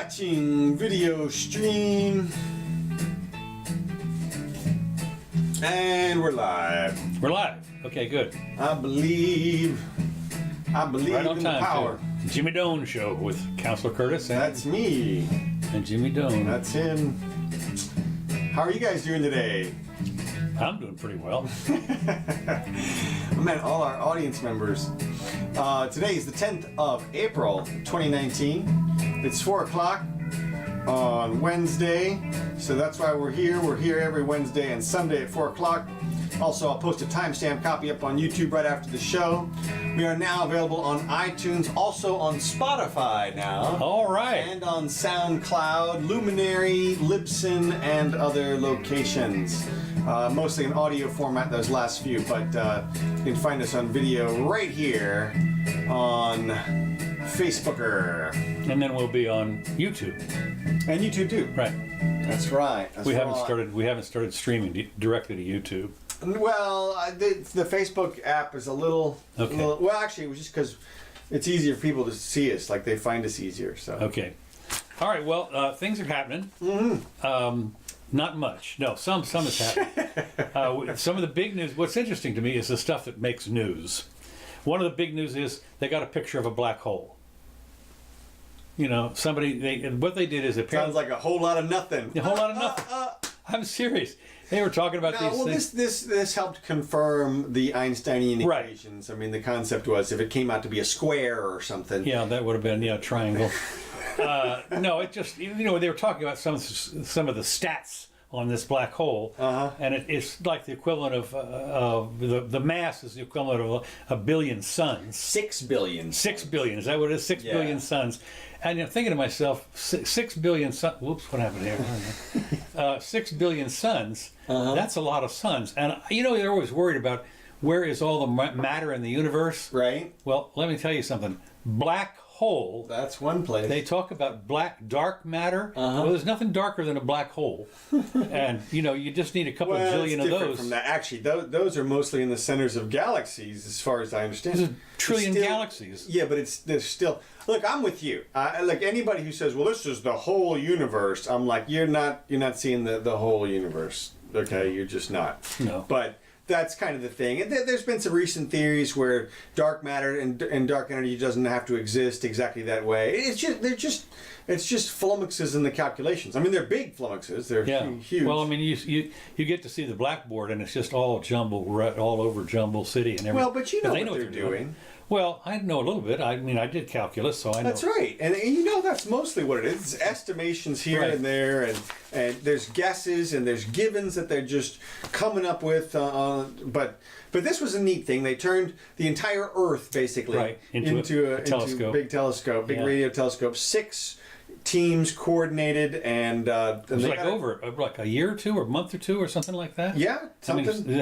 watching video stream. And we're live. We're live. Okay, good. I believe Right on in the time. power. Too. Jimmy Doan Show with Counselor Curtis That's me. and Jimmy Doan. That's him. How are you guys doing today? I'm doing pretty well. I meant all our audience members. Today is the 10th of April, 2019. It's 4 o'clock on Wednesday, so that's why we're here. We're here every Wednesday and Sunday at 4 o'clock. Also, I'll post a timestamp copy up on YouTube right after the show. We are now available on iTunes, also on Spotify now. All right. And on SoundCloud, Luminary, Libsyn, and other locations. Mostly in audio format, those last few, but you can find us on video right here on Facebooker. And then we'll be on YouTube. And YouTube too. Right. That's right. We haven't started streaming directly to YouTube. Well, the Facebook app is a little, Okay. well, actually, it was just because it's easier for people to see us. Like they find us easier. So Okay. All right. Well, things are happening. Mm-hmm. Not much. No, some is happening. Some of the big news. What's interesting to me is the stuff that makes news. One of the big news is they got a picture of a black hole. You know, what they did is sounds like a whole lot of nothing. A whole lot of nothing. I'm serious. They were talking about these things. This helped confirm the Einsteinian Right. equations. I mean, the concept was if it came out to be a square or something. Yeah, that would have been a triangle. No, it just they were talking about some of the stats on this black hole, and it's like the equivalent of the mass is the equivalent of a billion suns. 6 billion. 6 billion, is that what it is? 6 billion suns. And I'm thinking to myself, 6 billion suns. Whoops, what happened here? 6 billion suns. That's a lot of suns. And they're always worried about where is all the matter in the universe. Right. Well, let me tell you something. Black hole. That's one place. They talk about dark matter. Well, there's nothing darker than a black hole. And, you just need a couple of jillion of those. From that. Actually, those are mostly in the centers of galaxies, as far as I understand. There's a trillion galaxies. Yeah, but there's still... Look, I'm with you. Like anybody who says, well, this is the whole universe, I'm like, you're not seeing the whole universe. Okay, you're just not. No. But... that's kind of the thing. And there's been some recent theories where dark matter and dark energy doesn't have to exist exactly that way. It's just flummoxes in the calculations. I mean, they're big flummoxes. They're huge. Well, I mean, you get to see the blackboard, and it's just all all over Jumble City and everything. Well, but you know what what they're doing. Well, I know a little bit. I mean, I did calculus, so I know. That's right. And that's mostly what it is. It's estimations here Right. and there, and there's guesses and there's givens that they're just coming up with. But this was a neat thing. They turned the entire Earth, basically, into a telescope. Big telescope, big radio telescope. 6 teams coordinated, and it was over a year or two, or a month or two, or something like that. Yeah, something. I mean,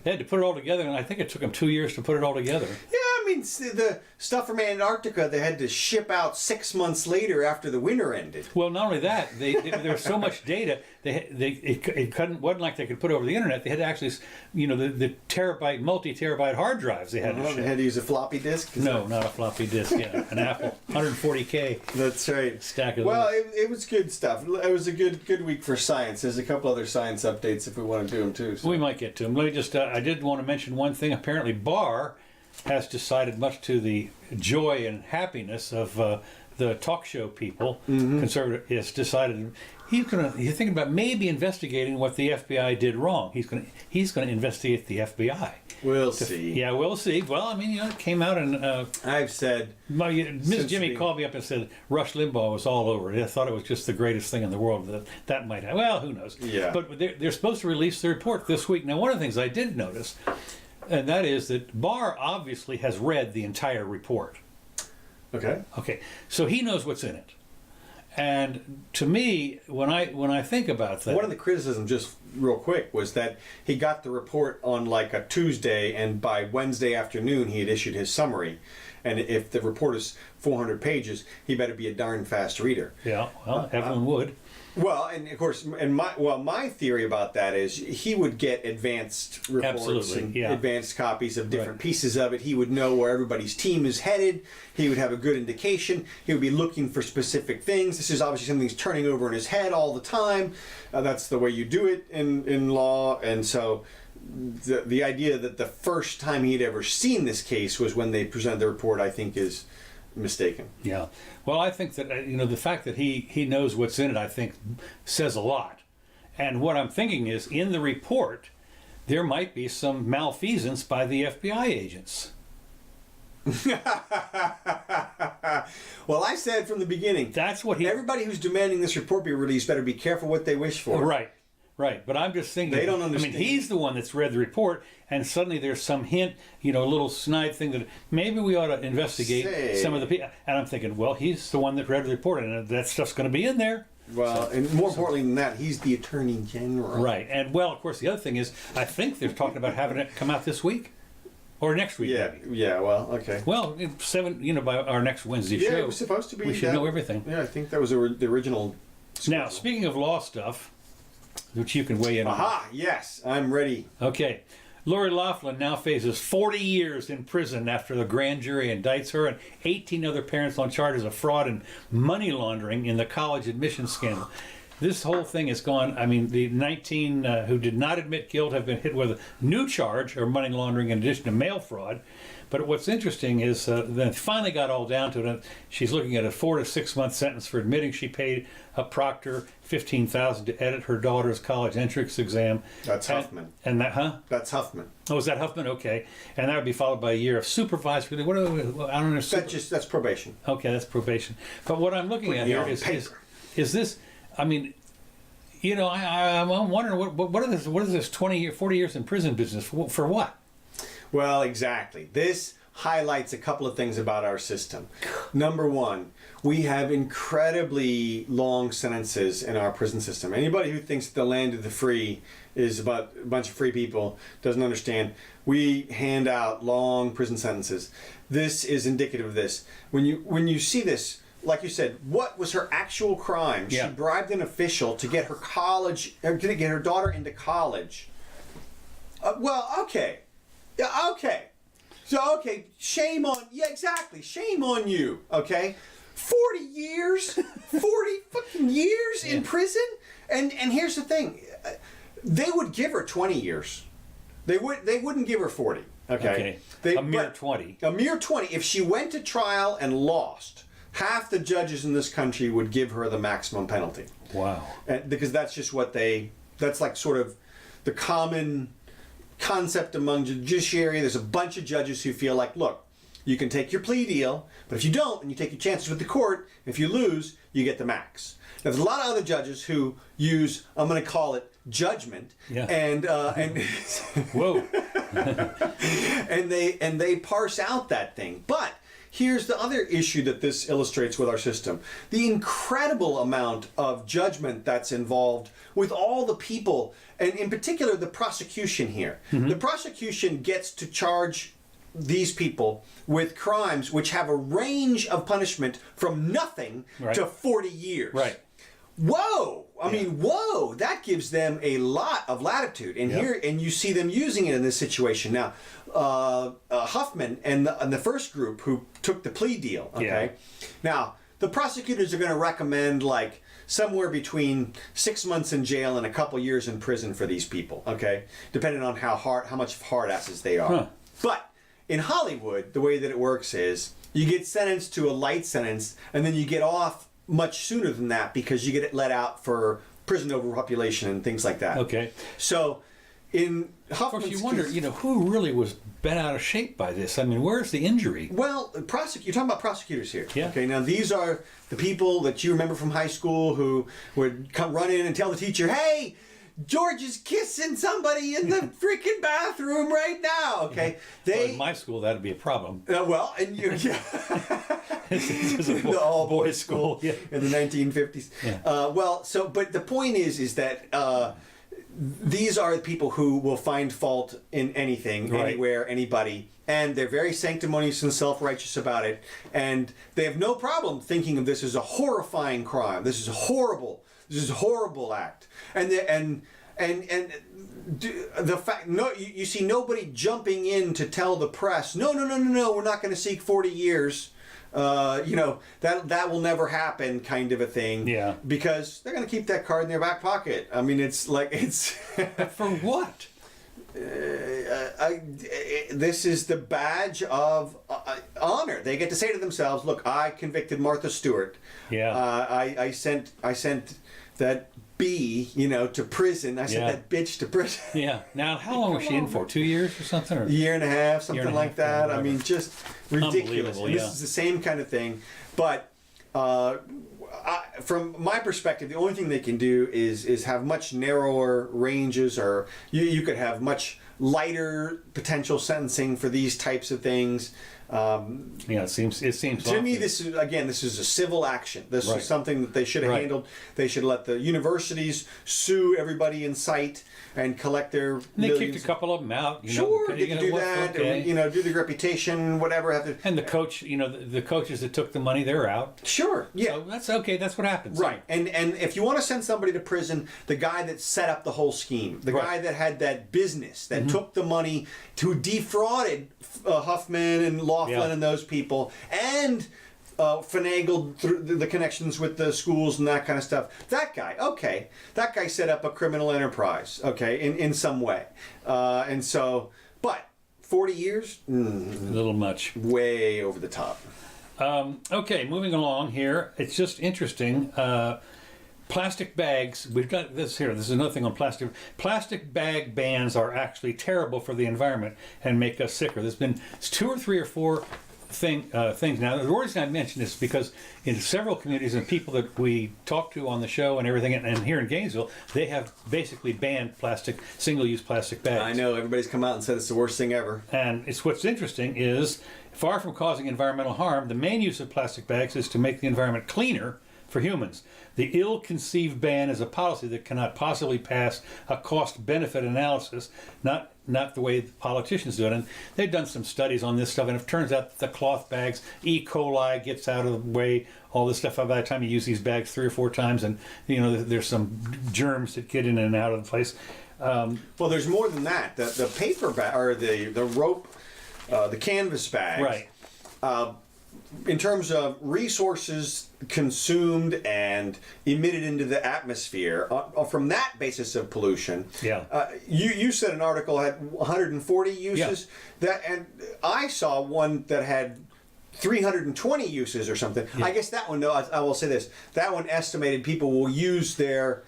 they had to put it all together, and I think it took them 2 years to put it all together. Yeah, I mean, the stuff from Antarctica they had to ship out 6 months later after the winter ended. Well, not only that, there was so much data, wasn't like they could put it over the internet. They had to actually, the multi-terabyte hard drives they had to ship. They had to use a floppy disk? No, not a floppy disk, an Apple 140K. That's right. Stack of Well, it was good stuff. It was a good week for science. There's a couple other science updates if we want to do them too. So. We might get to them. Let me just, I did want to mention one thing. Apparently Barr has decided, much to the joy and happiness of the talk show people, conservative, has decided he's thinking about maybe investigating what the FBI did wrong. He's going to investigate the FBI. We'll see. Yeah, we'll see. Well, I mean, it came out and I've said Miss Jimmy called me up and said Rush Limbaugh was all over it. I thought it was just the greatest thing in the world. That might have. Well, who knows? Yeah. But they're supposed to release the report this week. Now, one of the things I did notice, and that is that Barr obviously has read the entire report. Okay. Okay, so he knows what's in it. And to me, when I think about that, one of the criticisms, just real quick, was that he got the report on like a Tuesday, and by Wednesday afternoon he had issued his summary. And if the report is 400 pages, he better be a darn fast reader. Yeah, well, everyone would. Well, and of course, my theory about that is he would get advanced reports Absolutely, and advanced copies of different pieces of it. He would know where everybody's team is headed. He would have a good indication. He would be looking for specific things. This is obviously something he's turning over in his head all the time. That's the way you do it in law. And so the idea that the first time he'd ever seen this case was when they presented the report, I think, is mistaken. Yeah. Well, I think that, the fact that he knows what's in it, I think, says a lot. And what I'm thinking is, in the report, there might be some malfeasance by the FBI agents. Well, I said from the beginning, That's what everybody who's demanding this report be released better be careful what they wish for. Right, but I'm just thinking. They don't understand. I mean, he's the one that's read the report, and suddenly there's some hint, a little snide thing that maybe we ought to investigate some of the people. And I'm thinking, well, he's the one that read the report, and that stuff's going to be in there. Well, and more importantly than that, he's the Attorney General. Right, and well, of course, the other thing is, I think they're talking about having it come out this week, or next week. Yeah, maybe. yeah. Well, okay. Well, by our next Wednesday show, it was supposed to be. We should know everything. Yeah, I think that was the original. Now, speaking of law stuff, which you can weigh in on. Aha! Yes, I'm ready. Okay. Lori Loughlin now faces 40 years in prison after the grand jury indicts her and 18 other parents on charges of fraud and money laundering in the college admissions scandal. This whole thing has gone, the 19 who did not admit guilt have been hit with a new charge of money laundering in addition to mail fraud. But what's interesting is then it finally got all down to it. She's looking at a 4 to 6 month sentence for admitting she paid a proctor $15,000 to edit her daughter's college entrance exam. That's Huffman. And that, huh? That's Huffman. Oh, is that Huffman? Okay. And that would be followed by a year of supervised. I don't know. That's probation. Okay, that's probation. But what I'm looking at here is this. I'm wondering what is this 40 years in prison business for what? Well, exactly. This highlights a couple of things about our system. Number one, we have incredibly long sentences in our prison system. Anybody who thinks the land of the free is about a bunch of free people doesn't understand. We hand out long prison sentences. This is indicative of this. When you see this, like you said, what was her actual crime? Yeah. She bribed an official to get her to get her daughter into college. Okay. Yeah, okay. So, okay, shame on... Yeah, exactly. Shame on you, okay? 40 years? 40 fucking years in prison? And here's the thing. They would give her 20 years. They wouldn't give her 40, okay? A mere 20. A mere 20. If she went to trial and lost, half the judges in this country would give her the maximum penalty. Wow. Because that's just what that's like sort of the common concept among judiciary. There's a bunch of judges who feel like, look, you can take your plea deal, but if you don't and you take your chances with the court, if you lose, you get the max. Now, there's a lot of other judges who use, I'm going to call it judgment, and whoa, and they parse out that thing. But here's the other issue that this illustrates with our system: the incredible amount of judgment that's involved with all the people, and in particular the prosecution here. Mm-hmm. The prosecution gets to charge these people with crimes which have a range of punishment from nothing to 40 years. Right. Whoa! I mean, whoa! That gives them a lot of latitude, and here, and you see them using it in this situation now. Huffman and the first group who took the plea deal. Okay. Now the prosecutors are going to recommend like somewhere between 6 months in jail and a couple years in prison for these people. Okay, depending on how much hard asses they are. Huh. But in Hollywood, the way that it works is you get sentenced to a light sentence, and then you get off much sooner than that because you get let out for prison overpopulation and things like that. Okay. So in Huffman's of course, you wonder, who really was bent out of shape by this? I mean, where's the injury? Well, you're talking about prosecutors here. Yeah. Okay. Now these are the people that you remember from high school who would come run in and tell the teacher, "Hey, George is kissing somebody in the freaking bathroom right now." Okay. Well, in my school, that'd be a problem. And you. This is a all-boys school in the 1950s. Yeah. But the point is that these are the people who will find fault in anything, Right. anywhere, anybody, and they're very sanctimonious and self-righteous about it, and they have no problem thinking of this as a horrifying crime. This is horrible. This is a horrible act, and the fact, no, you see nobody jumping in to tell the press, no, we're not going to seek 40 years. That will never happen, kind of a thing. Yeah. Because they're going to keep that card in their back pocket. I mean, it's like it's. For what? This is the badge of honor. They get to say to themselves, "Look, I convicted Martha Stewart. Yeah. I sent that bee, to prison. I sent that bitch to prison. Yeah. Now, how long was she in for? 2 years or something? Or? Year and a half, something like that. Yeah, I mean, just ridiculous. Unbelievable, And this yeah. is the same kind of thing. But from my perspective, the only thing they can do is have much narrower ranges, or you could have much lighter potential sentencing for these types of things. It seems. To me, this is a civil action. This Right. is something that they should have Right. handled. They should let the universities sue everybody in sight and collect their And they millions. kicked a couple of them out. Sure, they can do that. Okay. Or, do the reputation, whatever. Have to. And the coach, the coaches that took the money, they're out. Sure, yeah. So that's okay. That's what happens. Right, and if you want to send somebody to prison, the guy that set up the whole scheme, the Right. guy that had that business, that took the money, who defrauded Huffman and Laughlin Yeah. and those people, and finagled through the connections with the schools and that kind of stuff. That guy set up a criminal enterprise, in some way, and so, but 40 years, A little much. way over the top. Okay, moving along here. It's just interesting. Plastic bags. We've got this here. This is another thing on plastic. Plastic bag bans are actually terrible for the environment and make us sicker. There's been 2 or 3 or 4 things. Now, the reason I mention this is because in several communities and people that we talk to on the show and everything, and here in Gainesville, they have basically banned single-use plastic bags. I know, everybody's come out and said it's the worst thing ever. And what's interesting is, far from causing environmental harm, the main use of plastic bags is to make the environment cleaner for humans. The ill-conceived ban is a policy that cannot possibly pass a cost-benefit analysis, not the way the politicians do it. And they've done some studies on this stuff, and it turns out that the cloth bags, E. coli gets out of the way, all this stuff. By the time you use these bags 3 or 4 times, and there's some germs that get in and out of the place. Well, there's more than that. The paper bag, or the rope, the canvas bags. Right. In terms of resources consumed and emitted into the atmosphere, from that basis of pollution, Yeah. You said an article had 140 uses. And I saw one that had 320 uses or something. Yeah. I guess that one, though, I will say this: that one estimated people will use their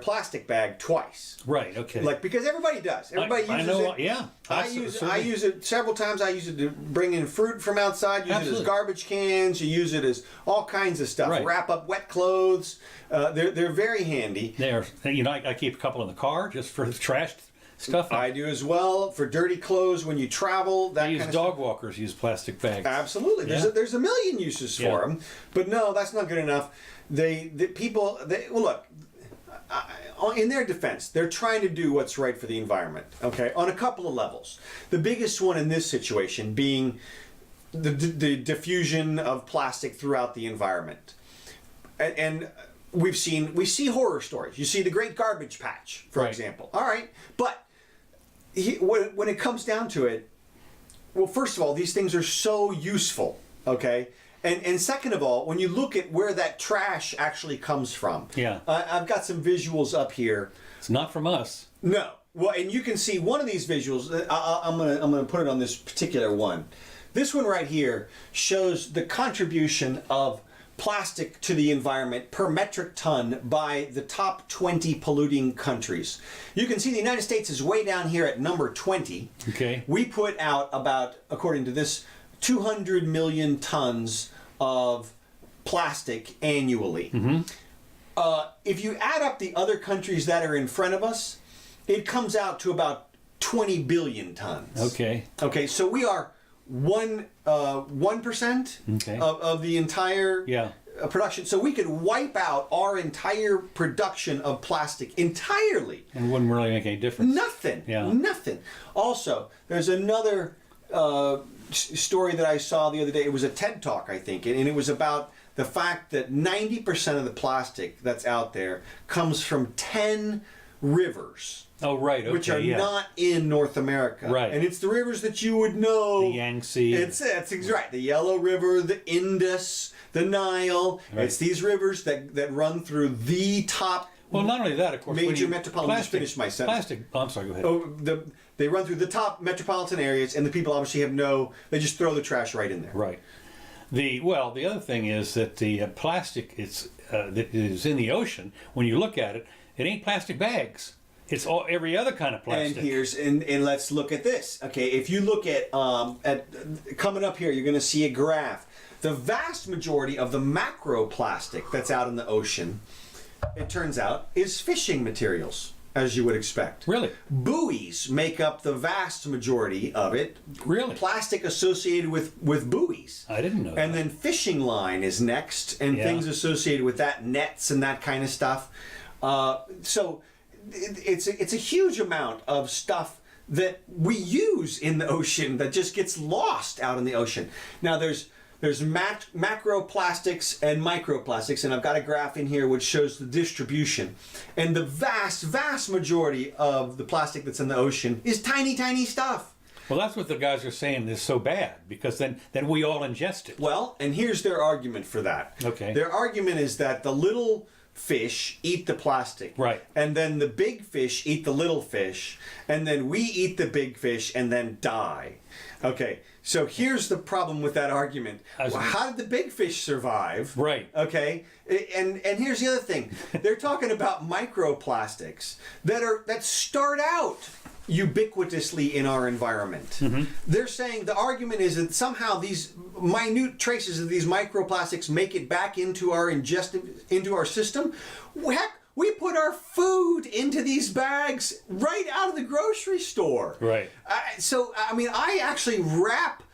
plastic bag twice. Right. Okay. Because everybody does. Everybody uses I know, it. yeah. I use it several times. I use it to bring in fruit from outside. Use it as Absolutely. garbage cans. You use it as all kinds of stuff. Right. Wrap up wet clothes. They're very handy. I keep a couple in the car just for trash stuff. I do as well for dirty clothes when you travel. That I use kind of dog stuff. walkers use plastic bags. Absolutely. Yeah. There's a million uses for Yeah. them. But no, that's not good enough. Look. In their defense, they're trying to do what's right for the environment, okay, on a couple of levels. The biggest one in this situation being the diffusion of plastic throughout the environment. And we see horror stories. You see the Great Garbage Patch, for Right. example. All right, but when it comes down to it, well, first of all, these things are so useful, okay? And second of all, when you look at where that trash actually comes from, Yeah. I've got some visuals up here. It's not from us. No, well, and you can see one of these visuals. I'm gonna put it on this particular one. This one right here shows the contribution of plastic to the environment per metric ton by the top 20 polluting countries. You can see the United States is way down here at number 20. Okay. We put out about, according to this, 200 million tons of plastic annually. Mm-hmm. If you add up the other countries that are in front of us, it comes out to about 20 billion tons. Okay. Okay, so we are 1% Okay. of the entire Yeah. production, so we could wipe out our entire production of plastic entirely. And it wouldn't really make any difference. Nothing. Yeah. Nothing. Also, there's another story that I saw the other day. It was a TED Talk, I think, and it was about the fact that 90% of the plastic that's out there comes from 10 rivers. Oh, right. Okay, Which are not in North America. Right. And it's the rivers that you would know. The Yangtze. That's right. The Yellow River, the Indus, the Nile. Right. It's these rivers that run through the top Well, not only that, of course. major metropolitan. Just finish my sentence. Plastic. Oh, I'm sorry. Go ahead. Oh, they run through the top metropolitan areas, and the people obviously have they just throw the trash right in there. Right. The other thing is that the plastic that is in the ocean. When you look at it, it ain't plastic bags. It's every other kind of plastic. And let's look at this. Okay, if you look at coming up here, you're going to see a graph. The vast majority of the macroplastic that's out in the ocean, it turns out, is fishing materials, as you would expect. Really? Buoys make up the vast majority of it. Really? Plastic associated with buoys. I didn't know And that. then fishing line is next, and things associated with that, nets and that kind of stuff. So it's a huge amount of stuff that we use in the ocean that just gets lost out in the ocean. Now there's macroplastics and microplastics, and I've got a graph in here which shows the distribution. And the vast majority of the plastic that's in the ocean is tiny stuff. Well, that's what the guys are saying is so bad, because then we all ingest it. Well, and here's their argument for that. Okay. Their argument is that the little fish eat the plastic. Right. And then the big fish eat the little fish, and then we eat the big fish and then die. Okay, so here's the problem with that argument. How did the big fish survive? Right. Okay, and here's the other thing. They're talking about microplastics that start out ubiquitously in our environment. Mm-hmm. They're saying the argument is that somehow these minute traces of these microplastics make it back into our system. Heck, we put our food into these bags right out of the grocery store. Right. So, I mean, I actually wrap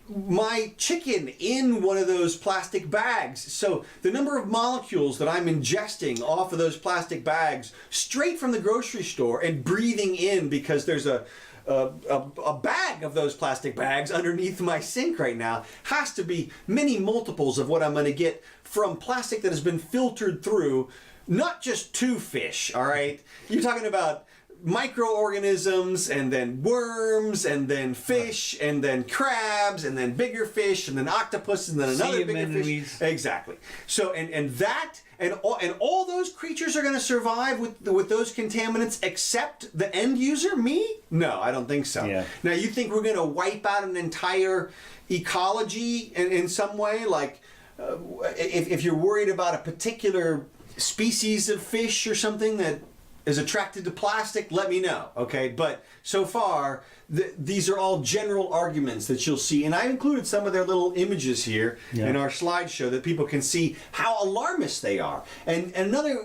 my chicken in one of those plastic bags. So the number of molecules that I'm ingesting off of those plastic bags straight from the grocery store and breathing in, because there's a bag of those plastic bags underneath my sink right now, has to be many multiples of what I'm going to get from plastic that has been filtered through, not just two fish, all right? You're talking about microorganisms, and then worms, and then fish, and then crabs, and then bigger fish, and then octopus, and then another bigger fish. Exactly. So and all those creatures are going to survive with those contaminants, except the end user, me? No, I don't think so. Yeah. Now, you think we're going to wipe out an entire ecology in some way? Like, if you're worried about a particular species of fish or something that is attracted to plastic, let me know, okay? But so far, these are all general arguments that you'll see, and I included some of their little images here in our slideshow that people can see how alarmist they are. And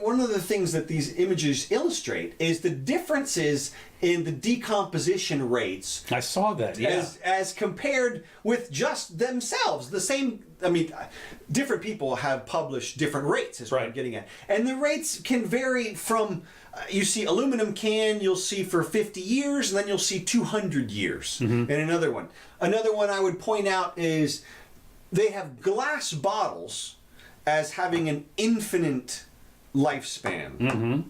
one of the things that these images illustrate is the differences in the decomposition rates. I saw that, yeah. As compared with just themselves. The same, I mean, different people have published different rates, is what I'm getting at. And the rates can vary from, you see aluminum can, you'll see for 50 years, and then you'll see 200 years in another one. Another one I would point out is they have glass bottles as having an infinite lifespan.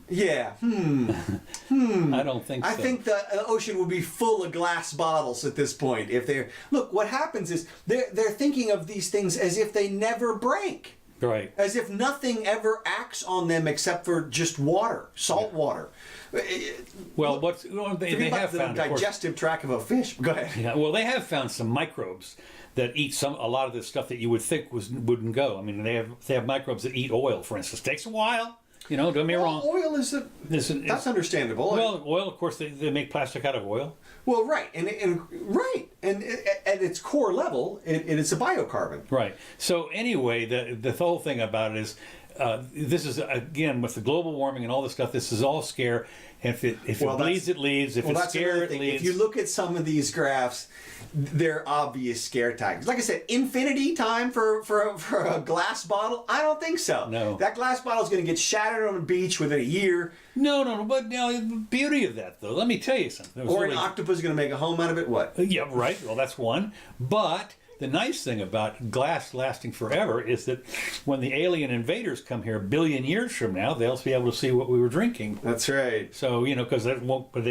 Yeah. I don't think so. I think the ocean will be full of glass bottles at this point. If they're what happens is they're thinking of these things as if they never break. Right. As if nothing ever acts on them except for just water, salt water. Well, they have found the digestive tract of a fish. Go ahead. Yeah. Well, they have found some microbes that eat a lot of the stuff that you would think wouldn't go. I mean, they have microbes that eat oil, for instance. It takes a while. You know, don't get me wrong. Oil that's understandable. Well, oil, of course, they make plastic out of oil. Well, right, and at its core level, it's a biocarbon. Right. So anyway, the whole thing about it is, this is, again, with the global warming and all this stuff, this is all scare. And if it bleeds, it leads. If it's scare, it leads. If you look at some of these graphs, they're obvious scare tactics. Like I said, infinity time for a glass bottle? I don't think so. No. That glass bottle is going to get shattered on the beach within a year. No. But now, the beauty of that, though, let me tell you something. Or an octopus is going to make a home out of it. What? Yeah, right. Well, that's one. But the nice thing about glass lasting forever is that when the alien invaders come here a billion years from now, they'll be able to see what we were drinking. That's right. So, because they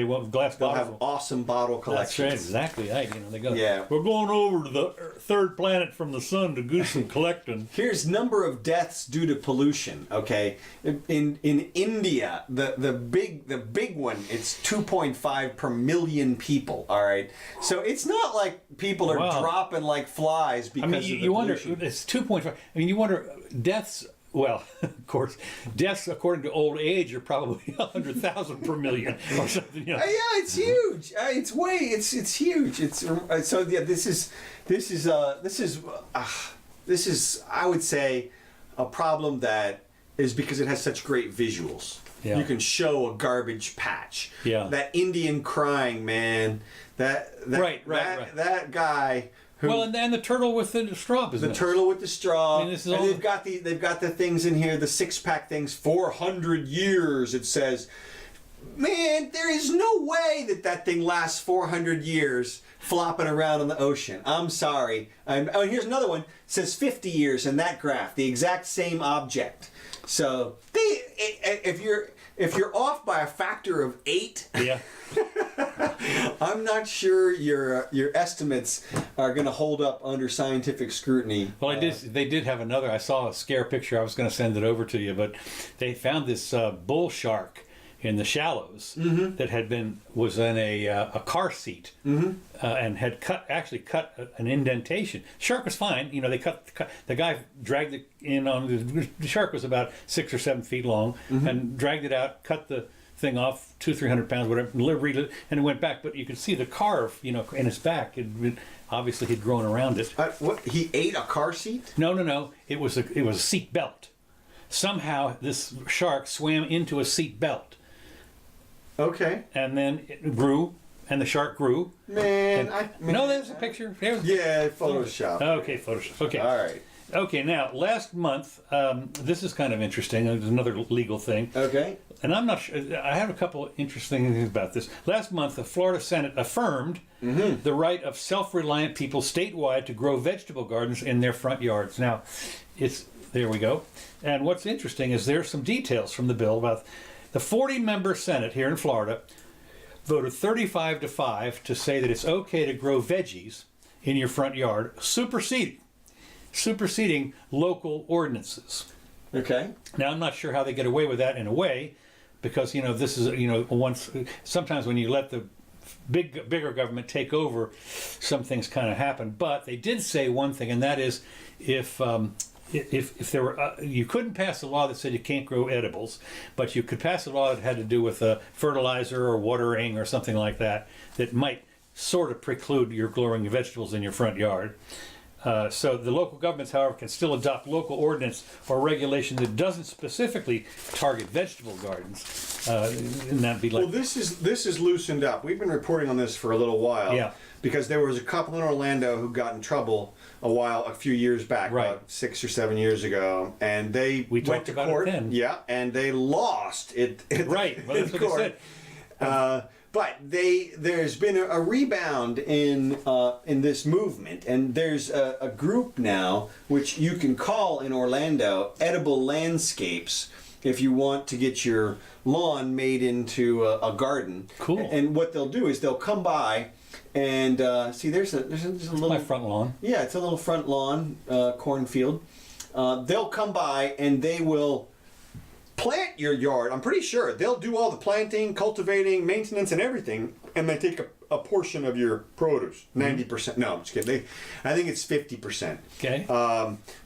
won't glass They'll bottles. have awesome bottle collections. That's right, exactly. They go, Yeah. we're going over to the third planet from the sun to do some collecting. Here's number of deaths due to pollution. Okay, in India, the big one, it's 2.5 per million people. All right, so it's not like people are dropping like flies because of the you wonder, pollution. it's 2.5. You wonder, deaths. Well, of course, deaths according to old age are probably 100,000 per million or something. Yeah, it's huge. It's huge. It's so yeah. This is I would say a problem that is because it has such great visuals. Yeah. You can show a garbage patch. Yeah. That Indian crying, man. That guy. Well, and the turtle with the straw business. The turtle with the straw. This is and all they've got the things in here, the 6-pack things, 400 years. It says, man, there is no way that thing lasts 400 years flopping around in the ocean. I'm sorry. Here's another one. It says 50 years in that graph, the exact same object. So if you're off by a factor of 8, yeah. I'm not sure your estimates are going to hold up under scientific scrutiny. Well, they did have another. I saw a scare picture. I was going to send it over to you, but they found this bull shark in the shallows that was in a car seat and had cut an indentation. Shark was fine. They cut the guy dragged it in on the shark was about 6 or 7 feet long and dragged it out, cut the thing off, 200-300 pounds, whatever, and it went back. But you could see the carve, in his back. Obviously, he'd grown around it. What? He ate a car seat? No. It was a seat belt. Somehow, this shark swam into a seat belt. Okay. And then it grew, and the shark grew. No, there's a picture. Yeah, Photoshop. Okay, Photoshop. Okay. All right. Okay, now, last month, this is kind of interesting. There's another legal thing. Okay. And I'm not sure, I have a couple of interesting things about this. Last month, the Florida Senate affirmed the right of self-reliant people statewide to grow vegetable gardens in their front yards. Now, there we go. And what's interesting is there's some details from the bill about the 40-member Senate here in Florida voted 35-5 to say that it's okay to grow veggies in your front yard, superseding local ordinances. Okay. Now, I'm not sure how they get away with that in a way, because this is sometimes when you let the bigger government take over, some things kind of happen. But they did say one thing, and that is if there were you couldn't pass a law that said you can't grow edibles, but you could pass a law that had to do with fertilizer or watering or something like that might sort of preclude your growing vegetables in your front yard. So the local governments, however, can still adopt local ordinance or regulation that doesn't specifically target vegetable gardens. And that'd be like. Well, this is loosened up. We've been reporting on this for a little while. Yeah. Because there was a couple in Orlando who got in trouble a few years back, right. About 6 or 7 years ago, and we went to court. It then. Yeah, and they lost it. Right. Well, that's what they said. But there's been a rebound in this movement, and there's a group now which you can call in Orlando Edible Landscapes if you want to get your lawn made into a garden. Cool. And what they'll do is they'll come by and see there's a little my front lawn. Yeah, it's a little front lawn cornfield. They'll come by and they will plant your yard. I'm pretty sure they'll do all the planting, cultivating, maintenance, and everything, and they take a portion of your produce, 90%. No, I'm just kidding. I think it's 50%. Okay.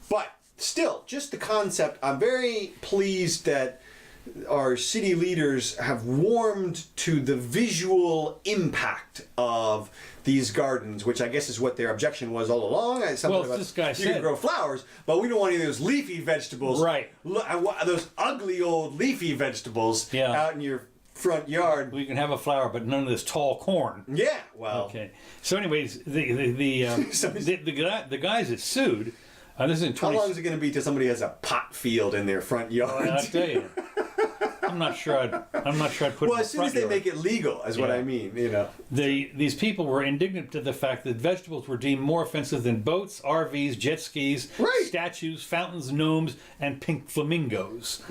But still, just the concept. I'm very pleased that our city leaders have warmed to the visual impact of these gardens, which I guess is what their objection was all along. Something Well, about this guy you said- can grow flowers, but we don't want any of those leafy vegetables. Right. Those ugly old leafy vegetables out in your front yard. We can have a flower, but none of this tall corn. Yeah, well. Okay. So, anyways, the guys that sued. This is in How long is it going to be till somebody has a pot field in their front yard? I'll tell you. I'm not sure I'd put. Well, it as soon as they make it legal, is what I mean. You know. These people were indignant to the fact that vegetables were deemed more offensive than boats, RVs, jet skis, statues, fountains, gnomes, and pink flamingos.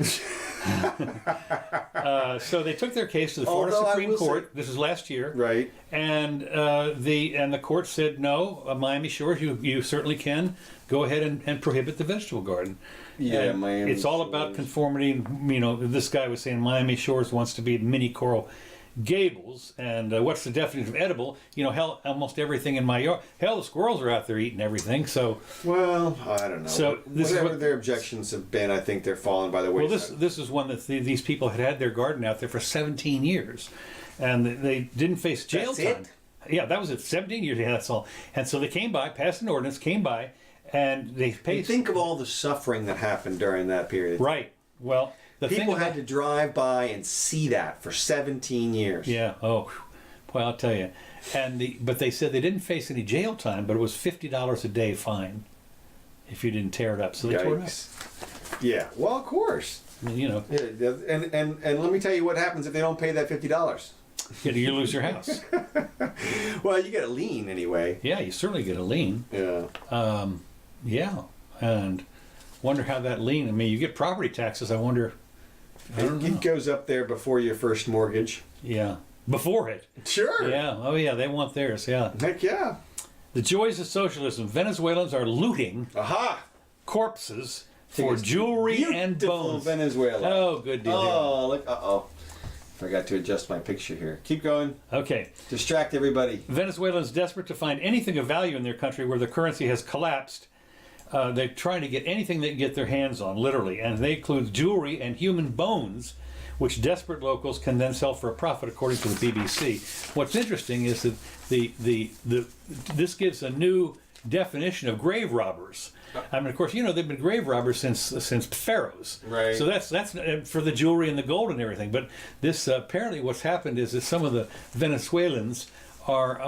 So they took their case to the Florida Supreme Court. This is last year, right? And the court said no. Miami Shores, you certainly can go ahead and prohibit the vegetable garden. Yeah, and Miami it's all about conformity. And, you know, this guy was saying Miami Shores wants to be mini Coral Gables, and what's the definition of edible? You know, hell, almost everything in my yard. Hell, the squirrels are out there eating everything. So, well, I don't know. So whatever their objections have been, I think they're falling by the wayside. Well, this is one that these people had their garden out there for 17 years, and they didn't face jail That's time. it? Yeah, that was it. 17 years. Yeah, that's all. And so they came by, passed an ordinance, and they paid. And think of all the suffering that happened during that period. Right. Well, the People thing had to drive by and see that for 17 years. Yeah. Oh, well, I'll tell you. But they said they didn't face any jail time, but it was $50 a day fine if you didn't tear it up. So they tore it up. Yeah. Well, of course. I mean, you know. Yeah, and let me tell you what happens if they don't pay that $50. You lose your house. Well, you get a lien anyway. Yeah, you certainly get a lien. Yeah. Yeah, and wonder how that lien. I mean, you get property taxes. I wonder. It goes up there before your first mortgage. Yeah, before it. Sure. Yeah. Oh, yeah. They want theirs. Yeah. Heck yeah. The joys of socialism. Venezuelans are looting corpses for jewelry and bones. Venezuela. Oh, good deal. Oh, look. Uh-oh. Forgot to adjust my picture here. Keep going. Okay. Distract everybody. Venezuelans desperate to find anything of value in their country where the currency has collapsed. They're trying to get anything they can get their hands on, literally, and they include jewelry and human bones, which desperate locals can then sell for a profit, according to the BBC. What's interesting is that this gives a new definition of grave robbers. I mean, of course, you know they've been grave robbers since pharaohs. Right. So that's for the jewelry and the gold and everything. But this apparently what's happened is that some of the Venezuelans are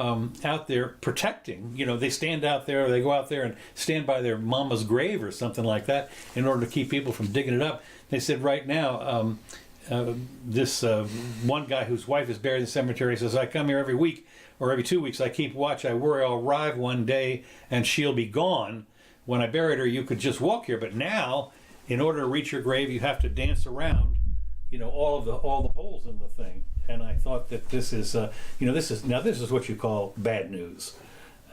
out there protecting. You know, they stand out there, they go out there and stand by their mama's grave or something like that in order to keep people from digging it up. They said right now, this one guy whose wife is buried in the cemetery says, I come here every week or every 2 weeks. I keep watch. I worry I'll arrive one day and she'll be gone. When I buried her, you could just walk here. But now, in order to reach her grave, you have to dance around, you know, all the holes in the thing. And I thought that this is, this is what you call bad news.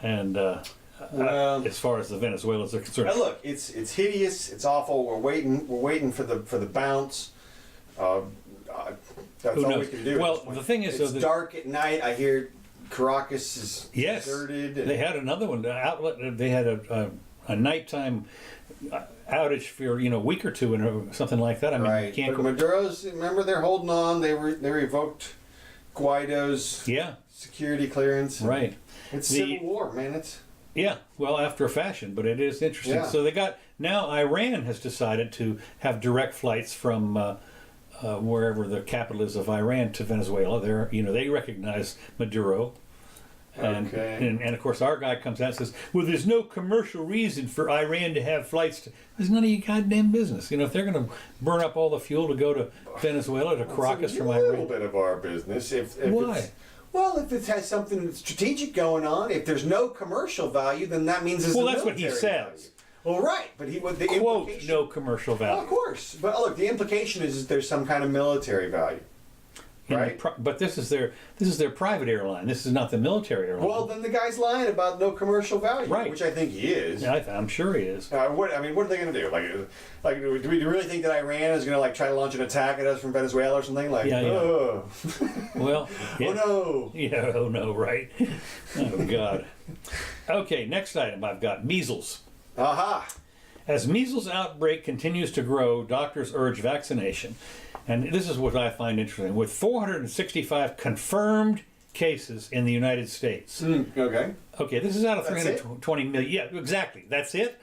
And well, as far as the Venezuelans are concerned, look, it's hideous. It's awful. We're waiting for the bounce. That's all we can do. Well, the thing is, it's dark at night. I hear Caracas is deserted. They had another one. Outlet. They had a nighttime outage for a week or two and something like that. I mean, you can't. But Maduro's, remember, they're holding on. They revoked Guaido's security clearance. Right. It's civil war, man. Well, after a fashion, but it is interesting. Yeah. So now Iran has decided to have direct flights from wherever the capital is of Iran to Venezuela. They recognize Maduro. And of course our guy comes out and says, well, there's no commercial reason for Iran to have flights. There's none of your goddamn business. If they're going to burn up all the fuel to go to Venezuela, to Caracas from Iran. It's a little bit of our business. Why? Well, if it has something strategic going on, if there's no commercial value, then that means there's that's what he says. Value. Well, right, but the quote, no commercial value. Well, of course. But look, the implication is that there's some kind of military value. Right, but this is their private airline. This is not the military airline. Well, then the guy's lying about no commercial value, right? Which I think he is. Yeah, I'm sure he is. What are they going to do? Like, do we really think that Iran is going to try to launch an attack at us from Venezuela or something? Oh. Well, oh no. Yeah, oh no, right? Oh God. Okay, next item I've got measles. Aha. As measles outbreak continues to grow, doctors urge vaccination. And this is what I find interesting. With 465 confirmed cases in the United States. Okay. Okay, this is out of That's 320 million. Yeah, exactly. That's it.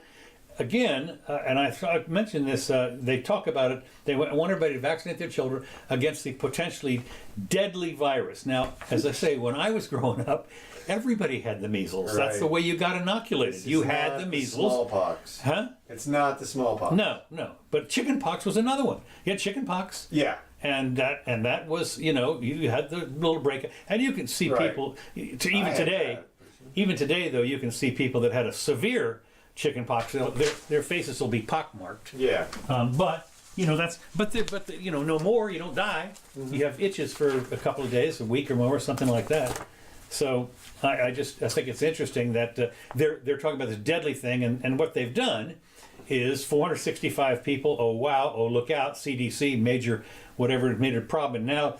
Again, and I mentioned this, they talk about it, they want everybody to vaccinate their children against the potentially deadly virus. Now, as I say, when I was growing up, everybody had the measles. That's the way you got inoculated. You had the measles. Smallpox. Huh? It's not the smallpox. No. But chickenpox was another one. You had chickenpox. Yeah. And that was, you had the little break. And you can see people, even today, though, you can see people that had a severe chickenpox. Their faces will be pockmarked. Yeah. But no more. You don't die. Mm-hmm. You have itches for a couple of days, a week or more, something like that. So I think it's interesting that they're talking about this deadly thing, and what they've done is 465 people. Oh wow! Oh look out! CDC major problem. And now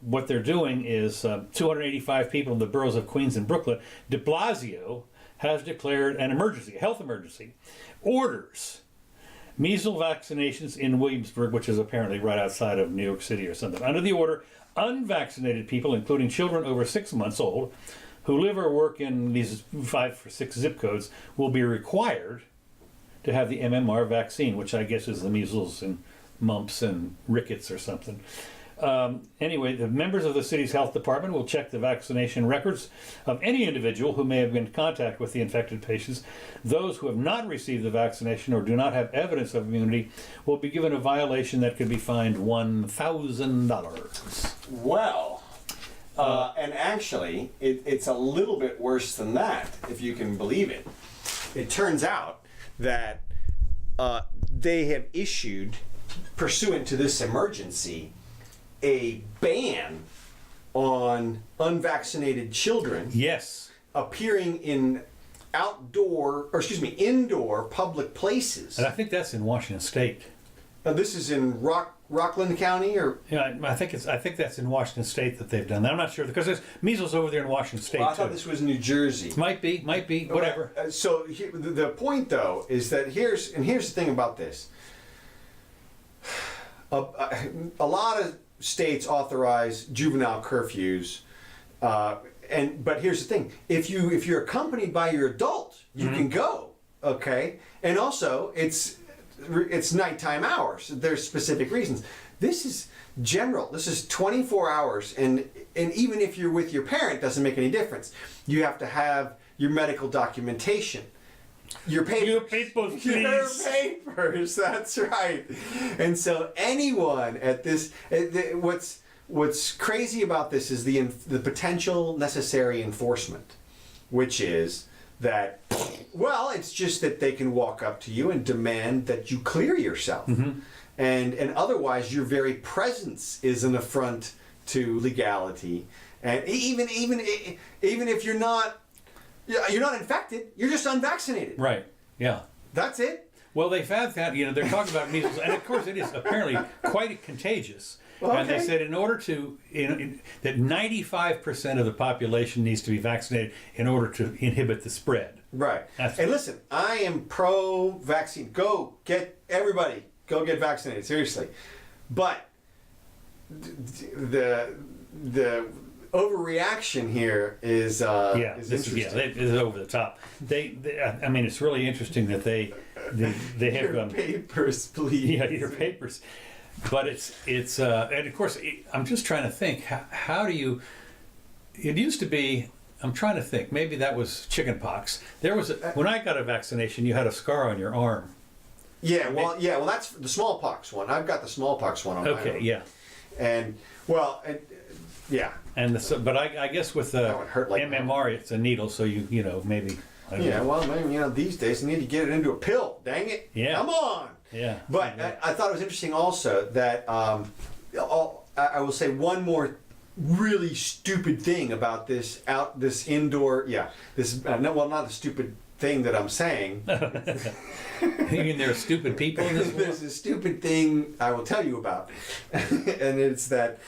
what they're doing is 285 people in the boroughs of Queens and Brooklyn. De Blasio has declared an emergency, a health emergency, orders measles vaccinations in Williamsburg, which is apparently right outside of New York City or something. Under the order, unvaccinated people, including children over 6 months old, who live or work in these 5 or 6 zip codes, will be required to have the MMR vaccine, which I guess is the measles and mumps and rickets or something. Anyway, the members of the city's health department will check the vaccination records of any individual who may have been in contact with the infected patients. Those who have not received the vaccination or do not have evidence of immunity will be given a violation that could be fined $1,000. Well, and actually, it's a little bit worse than that, if you can believe it. It turns out that they have issued, pursuant to this emergency, a ban on unvaccinated children appearing in indoor public places. And I think that's in Washington State. This is in Rockland County, or I think that's in Washington State that they've done that. I'm not sure because there's measles over there in Washington State. I thought this was New Jersey. Might be, whatever. So the point, though, is that here's the thing about this. A lot of states authorize juvenile curfews, but here's the thing: if you're accompanied by your adult, you can go. Okay, and also it's nighttime hours. There's specific reasons. This is general. This is 24 hours, and even if you're with your parent, doesn't make any difference. You have to have your medical documentation. Your papers. Your papers, please. Your papers, that's right. And so anyone at this, what's crazy about this is the potential necessary enforcement, which is that, well, it's just that they can walk up to you and demand that you clear yourself. Mm-hmm. And otherwise your very presence is an affront to legality. And even if you're not infected, you're just unvaccinated. Right. Yeah. That's it. Well, they've had that, they're talking about measles, and of course it is apparently quite contagious. Okay. And they said in order to, that 95% of the population needs to be vaccinated in order to inhibit the spread. Right. And listen, I am pro-vaccine. Go get vaccinated, seriously. But the overreaction here is interesting. It is over the top. I mean, it's really interesting that they have your papers, please. Yeah, your papers. But it's and of course I'm just trying to think how do you? It used to be. I'm trying to think. Maybe that was chickenpox. There was when I got a vaccination, you had a scar on your arm. Yeah, well, that's the smallpox one. I've got the smallpox one on my arm. Okay, yeah. And yeah. And but I guess with the MMR, it's a needle, so maybe. Well, maybe these days you need to get it into a pill. Dang it! Yeah. Come on. Yeah. But I thought it was interesting also that I will say one more really stupid thing about this indoor. Yeah. Not the stupid thing that I'm saying. You mean there are stupid people in this world? There's a stupid thing I will tell you about, and it's that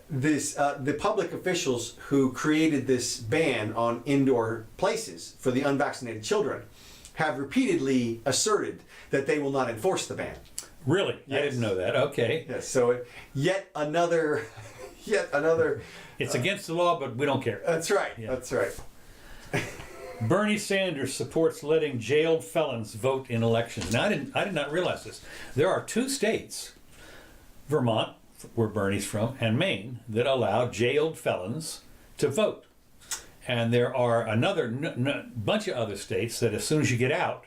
the public officials who created this ban on indoor places for the unvaccinated children have repeatedly asserted that they will not enforce the ban. Really? Yes. I didn't know that. Okay. Yes, so yet another. It's against the law, but we don't care. That's right. Yeah. That's right. Bernie Sanders supports letting jailed felons vote in elections. Now, I did not realize this. There are 2 states, Vermont, where Bernie's from, and Maine, that allow jailed felons to vote. And there are another bunch of other states that as soon as you get out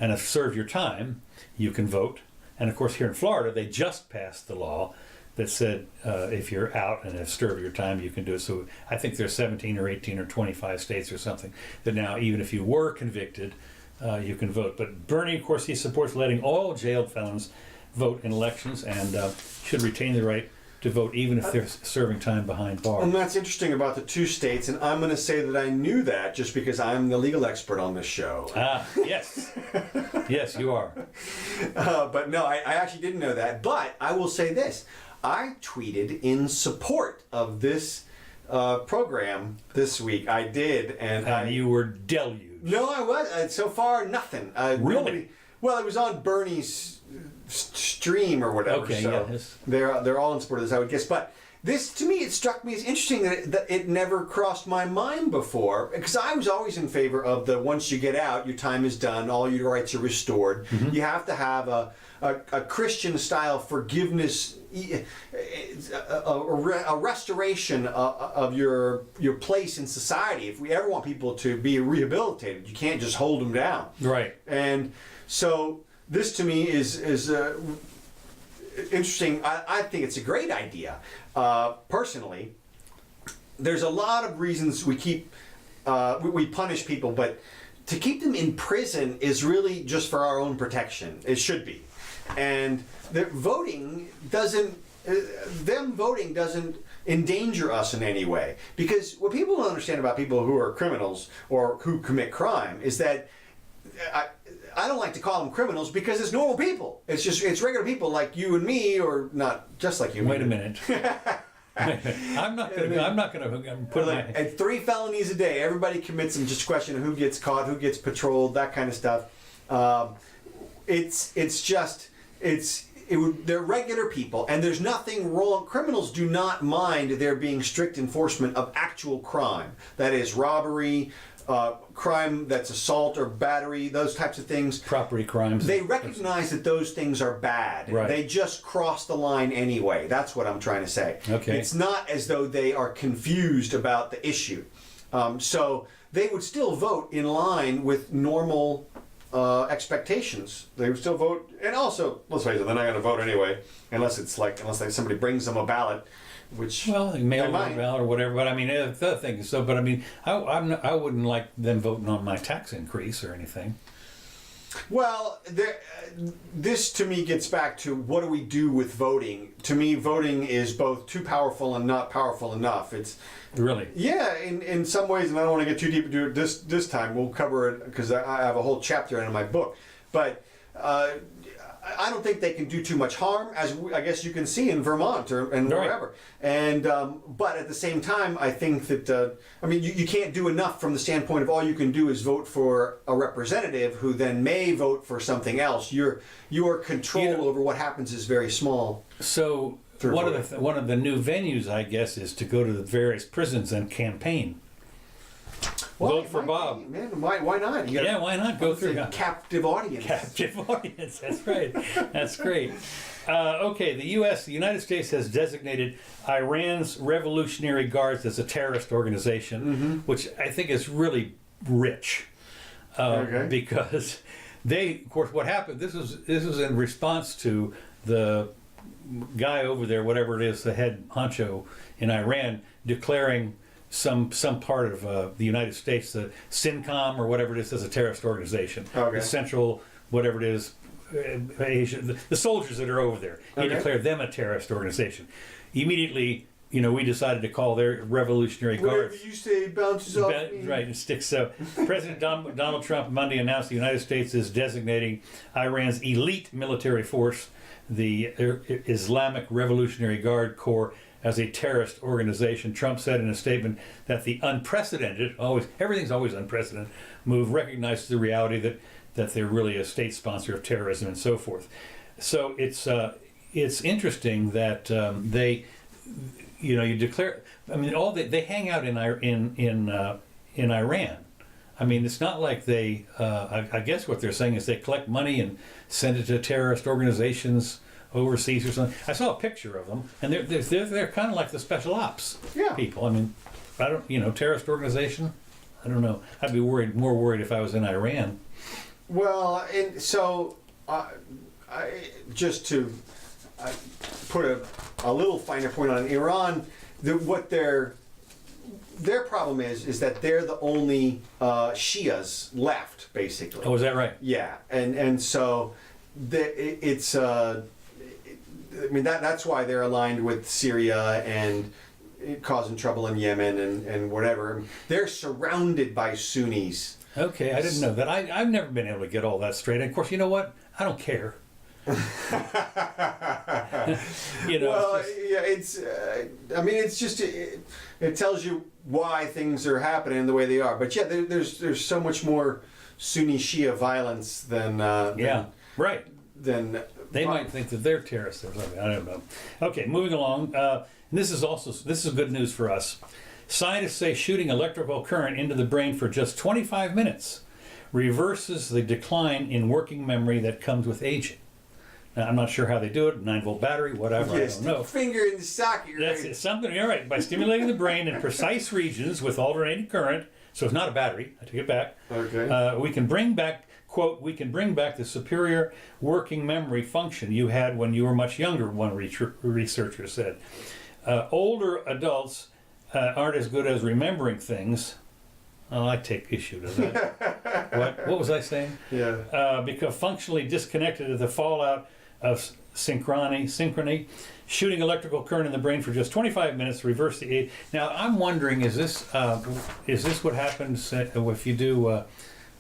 and have served your time, you can vote. And of course, here in Florida, they just passed the law that said if you're out and have served your time, you can do it. So I think there's 17 or 18 or 25 states or something that now, even if you were convicted, you can vote. But Bernie, of course, he supports letting all jailed felons vote in elections and should retain the right to vote even if they're serving time behind bars. And that's interesting about the 2 states, and I'm going to say that I knew that just because I'm the legal expert on this show. Yes. Yes, you are. But no, I actually didn't know that. But I will say this. I tweeted in support of this program this week. I did. And you were deluged. No, I was. So far, nothing. Really? Well, it was on Bernie's stream or whatever. Okay, so yes. they're all in support of this, I would guess. But this, to me, it struck me as interesting that it never crossed my mind before, because I was always in favor of the once you get out, your time is done, all your rights are restored. Mm-hmm. You have to have a Christian-style forgiveness, a restoration of your place in society. If we ever want people to be rehabilitated, you can't just hold them down. Right. And so this to me is interesting. I think it's a great idea. Personally, there's a lot of reasons we punish people, but to keep them in prison is really just for our own protection. It should be. And voting doesn't endanger us in any way. Because what people don't understand about people who are criminals or who commit crime is that I don't like to call them criminals because it's normal people. It's regular people like you and me, or not just like you. Wait a minute. I'm not going to put and 3 felonies a day. Everybody commits them. Just a question of who gets caught, who gets patrolled, that kind of stuff. They're regular people, and there's nothing wrong. Criminals do not mind there being strict enforcement of actual crime. That is robbery, crime that's assault or battery, those types of things. Property crimes. They recognize that those things are bad. Right. They just cross the line anyway. That's what I'm trying to say. Okay. It's not as though they are confused about the issue. So they would still vote in line with normal expectations. They would still vote, and also, let's face it, they're not going to vote anyway, unless somebody brings them a ballot, which mail a ballot or whatever. But I mean, the other thing is so. But I mean, I wouldn't like them voting on my tax increase or anything. Well, this to me gets back to what do we do with voting? To me, voting is both too powerful and not powerful enough. It's really, yeah, in some ways, and I don't want to get too deep into it this time. We'll cover it because I have a whole chapter in my book. But I don't think they can do too much harm, as I guess you can see in Vermont and wherever. And but at the same time, I think that you can't do enough from the standpoint of all you can do is vote for a representative who then may vote for something else. Your control over what happens is very small. So one of the new venues, I guess, is to go to the various prisons and campaign. Vote for Bob. Man, why not? Why not? Go through a captive audience. Captive audience. That's right. That's great. Okay, the United States has designated Iran's Revolutionary Guards as a terrorist organization, which I think is really rich, because of course, what happened? This was in response to the guy over there, whatever it is, the head honcho in Iran, declaring some part of the United States, the CENTCOM or whatever it is, as a terrorist organization. The Central, whatever it is, Asia, the soldiers that are over there. He declared them a terrorist organization. Immediately, we decided to call their Revolutionary Guards. Whatever you say bounces off me. Right, it sticks. So President Donald Trump Monday announced the United States is designating Iran's elite military force, the Islamic Revolutionary Guard Corps, as a terrorist organization. Trump said in a statement that the unprecedented, everything's always unprecedented, move recognizes the reality that they're really a state sponsor of terrorism and so forth. So it's interesting that they, you declare. I mean, they hang out in Iran. I mean, it's not like they. I guess what they're saying is they collect money and send it to terrorist organizations overseas or something. I saw a picture of them, and they're kind of like the special ops people. I mean, I don't, terrorist organization. I don't know. I'd be more worried if I was in Iran. Well, and so just to put a little finer point on Iran, what their problem is that they're the only Shias left, basically. Oh, is that right? Yeah, and so it's. I mean that's why they're aligned with Syria and causing trouble in Yemen and whatever. They're surrounded by Sunnis. Okay, I didn't know that. I've never been able to get all that straight. And of course, you know what? I don't care. Well, it's I mean, it's just it tells you why things are happening the way they are. But yeah, there's so much more Sunni Shia violence than right. Than they might think that they're terrorists or something. I don't know. Okay, moving along. This is good news for us. Scientists say shooting electrical current into the brain for just 25 minutes reverses the decline in working memory that comes with aging. Now, I'm not sure how they do it, 9-volt battery, whatever, I don't know. Finger in the socket. That's it, something, all right. By stimulating the brain in precise regions with alternating current, so it's not a battery, I take it back. Okay. We can bring back, quote, we can bring back the superior working memory function you had when you were much younger, one researcher said. Older adults aren't as good as remembering things. Oh, I take issue to that. What was I saying? Yeah. Because functionally disconnected to the fallout of synchrony, shooting electrical current in the brain for just 25 minutes to reverse the age. Now, I'm wondering, is this what happens if you do,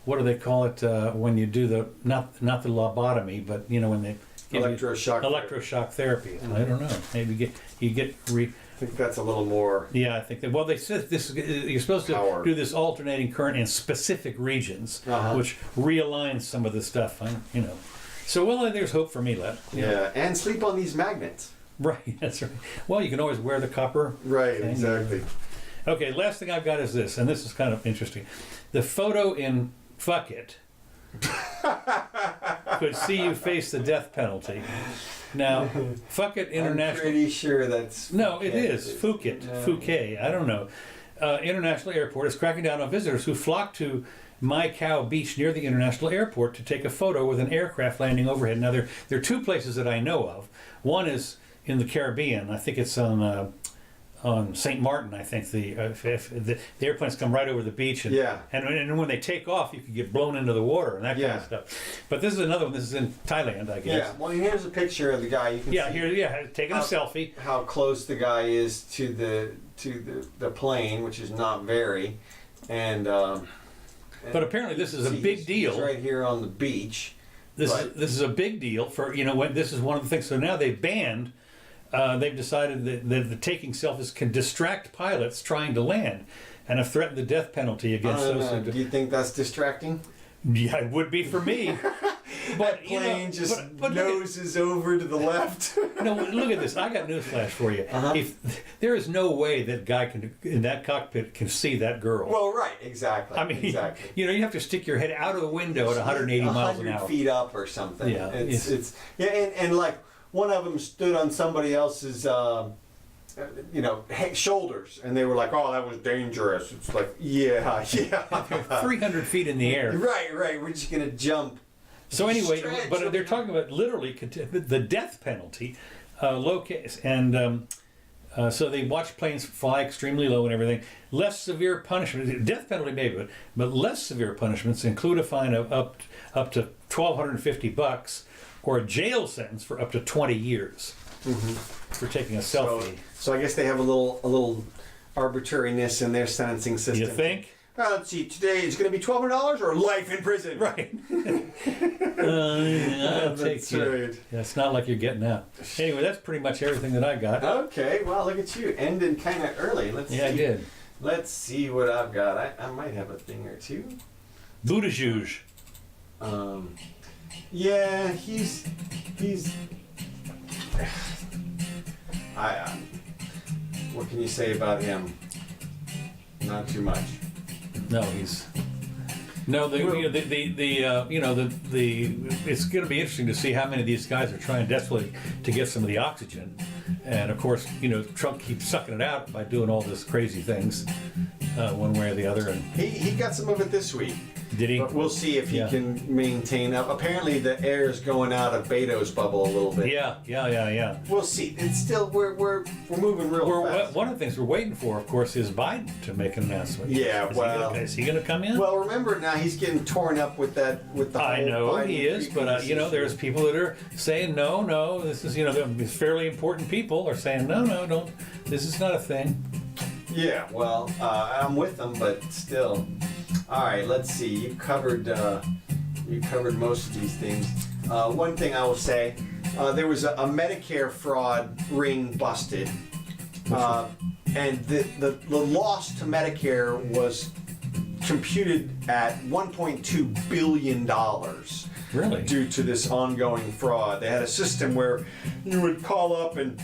what do they call it, when you do the, not the lobotomy, but, when they give electroshock therapy. Mm-hmm. I don't know. Maybe you get I think that's a little more. Yeah, I think that. Well, they said this. You're supposed to do this alternating current in specific regions, which realigns some of the stuff. So there's hope for me left. Yeah, and sleep on these magnets. Right, that's right. Well, you can always wear the copper. Right, thing. Exactly. Okay, last thing I've got is this, and this is kind of interesting. The photo in Phuket could see you face the death penalty. Now, Phuket International... I'm pretty sure that's... No, it is. Phuket. No. Phuket. I don't know. International Airport is cracking down on visitors who flock to Mai Khao Beach near the international airport to take a photo with an aircraft landing overhead. Now, there are two places that I know of. One is in the Caribbean. I think it's on St. Martin, I think. The airplanes come right over the beach. And when they take off, you can get blown into the water and that kind of stuff. But this is another one. This is in Thailand, I guess. Yeah. Well, here's a picture of the guy. You can see taking a selfie. How close the guy is to the plane, which is not very. But apparently this is a big deal. He's right here on the beach. This is a big deal for, this is one of the things. So now they've decided that the taking selfies can distract pilots trying to land and have threatened the death penalty against those. Do you think that's distracting? Yeah, it would be for me. But plane noses over to the left. No, look at this. I got newsflash for you. If there is no way that guy in that cockpit can see that girl. Well, right, exactly. I mean, you have to stick your head out of the window at 180 miles an hour. 100 feet up or something. Yeah, and like one of them stood on somebody else's. Shoulders, and they were like, "Oh, that was dangerous." It's like, yeah. 300 feet in the air. Right. We're just gonna jump. So anyway, but they're talking about literally the death penalty, and so they watch planes fly extremely low and everything. Less severe punishment, death penalty maybe, but less severe punishments include a fine of up to $1,250 or a jail sentence for up to 20 years. Mm-hmm. For taking a selfie. So I guess they have a little arbitrariness in their sentencing system. You think? Let's see. Today it's going to be $1,200 or life in prison. Right. I'll take That's you. right. Yeah, it's not like you're getting out. Anyway, that's pretty much everything that I got. Okay. Well, look at you ending kind of early. Let's see. I did. Let's see what I've got. I might have a thing or two. Buttigieg. Yeah, he's. What can you say about him? Not too much. No, he's. No, it's going to be interesting to see how many of these guys are trying desperately to get some of the oxygen, and of course, Trump keeps sucking it out by doing all this crazy things, one way or the other. And He got some of it this week. did he? But we'll see if he can maintain up. Apparently, the air is going out of Beto's bubble a little bit. Yeah. We'll see. It's still we're moving real fast. One of the things we're waiting for, of course, is Biden to make an announcement. Yeah, is he going to come in? Well, remember now he's getting torn up with the I whole know Biden he is, but issue. there's people that are saying no. This is these fairly important people are saying no, don't. This is not a thing. Yeah, well, I'm with them, but still. All right, let's see. You covered most of these things. One thing I will say, there was a Medicare fraud ring busted, and the loss to Medicare was computed at $1.2 billion. Really? Due to this ongoing fraud. They had a system where you would call up and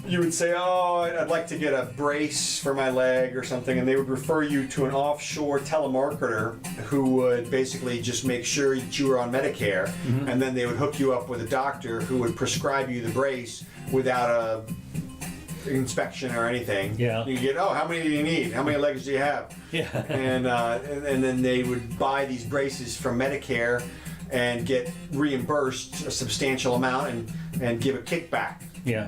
you would say, oh, I'd like to get a brace for my leg or something, and they would refer you to an offshore telemarketer who would basically just make sure that you were on Medicare, and then they would hook you up with a doctor who would prescribe you the brace without a inspection or anything. Yeah. You get, oh, how many do you need? How many legs do you have? Yeah. And then they would buy these braces from Medicare and get reimbursed a substantial amount and give a kickback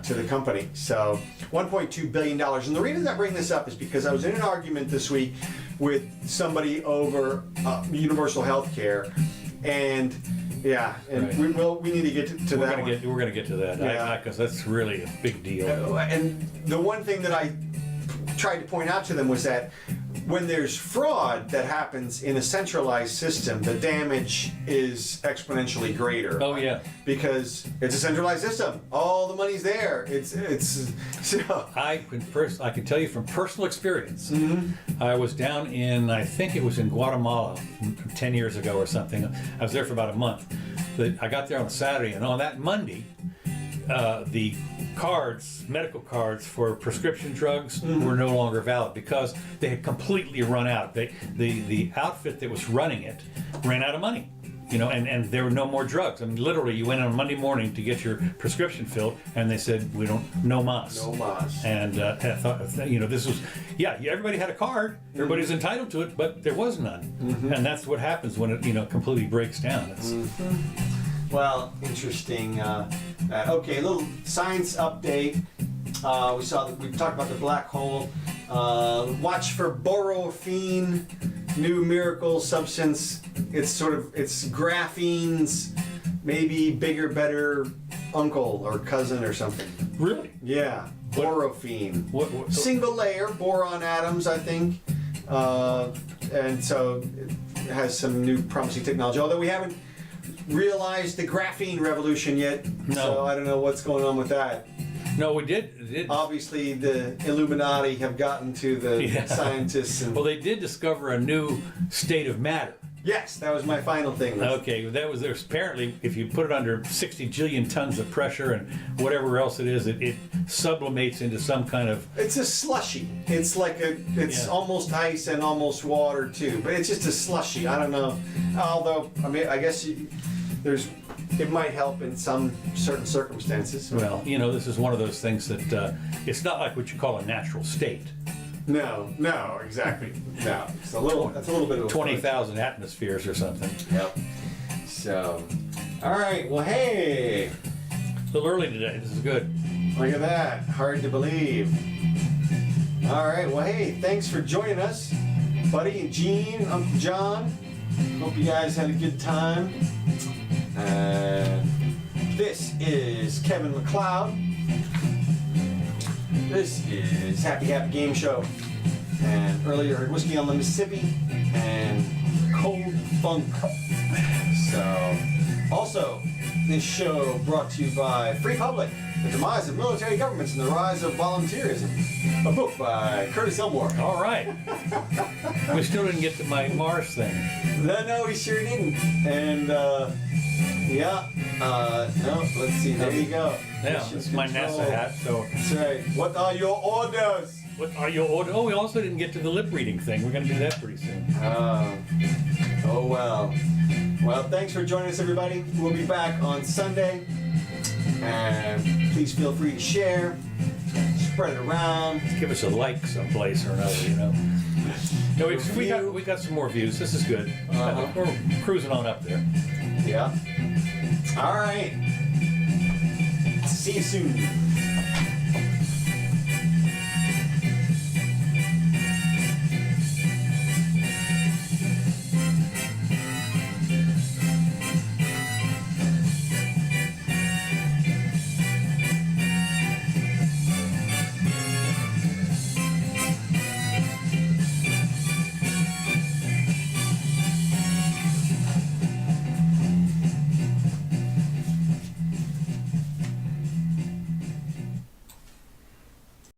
to the company. So $1.2 billion. And the reason I bring this up is because I was in an argument this week with somebody over universal health care, and Right. we need to get to that. We're going to get to that because that's really a big deal. And the one thing that I tried to point out to them was that when there's fraud that happens in a centralized system, the damage is exponentially greater. Oh yeah, because it's a centralized system. All the money's there. It's so. I can tell you from personal experience. I was down in, I think it was in Guatemala 10 years ago or something. I was there for about a month. I got there on a Saturday, and on that Monday, the medical cards for prescription drugs were no longer valid because they had completely run out. The outfit that was running it ran out of money, and there were no more drugs. I mean, literally, you went on Monday morning to get your prescription filled, and they said, no mas. No mas. And I thought, this was, everybody had a card, everybody's entitled to it, but there was none. And that's what happens when it, completely breaks down. It's, Well, interesting. Okay, a little science update. We talked about the black hole. Watch for borophene, new miracle substance. It's graphene's maybe bigger, better uncle or cousin or something. Really? Yeah, borophene. What? Single layer boron atoms, I think. And so it has some new promising technology. Although we haven't realized the graphene revolution yet. No. So I don't know what's going on with that. No, we did. Obviously, the Illuminati have gotten to the scientists. And, well, they did discover a new state of matter. yes, that was my final thing. Okay, there's apparently, if you put it under 60 jillion tons of pressure and whatever else it is, it sublimates into some kind of... It's a slushy. It's like almost ice and almost water too, but it's just a slushy. I don't know. Although, I mean, I guess it might help in some certain circumstances. Well, this is one of those things that it's not like what you call a natural state. No, exactly. No, that's a little bit of 20,000 atmospheres or something. Yep. So, all right. Well, hey, A little early today. This is good. look at that. Hard to believe. All right. Well, hey, thanks for joining us, Buddy and Gene, Uncle John. Hope you guys had a good time. This is Kevin McLeod. This is Happy Game Show. And earlier, heard Whiskey on the Mississippi and Cold Funk. So, also, this show brought to you by Free Public, The Demise of Military Governments and the Rise of Volunteerism, a book by Curtis Elmore. All right. We still didn't get to my Mars thing. No, we sure didn't. And, no, let's see, there you go. Yeah, this is my NASA hat, so. That's right. What are your orders? What are your orders? Oh, we also didn't get to the lip reading thing. We're going to do that pretty soon. Oh, well. Well, thanks for joining us, everybody. We'll be back on Sunday. And please feel free to share, spread it around. Give us a like someplace or another, you know. No, we got some more views. This is good. We're cruising on up there. Yeah. All right. See you soon.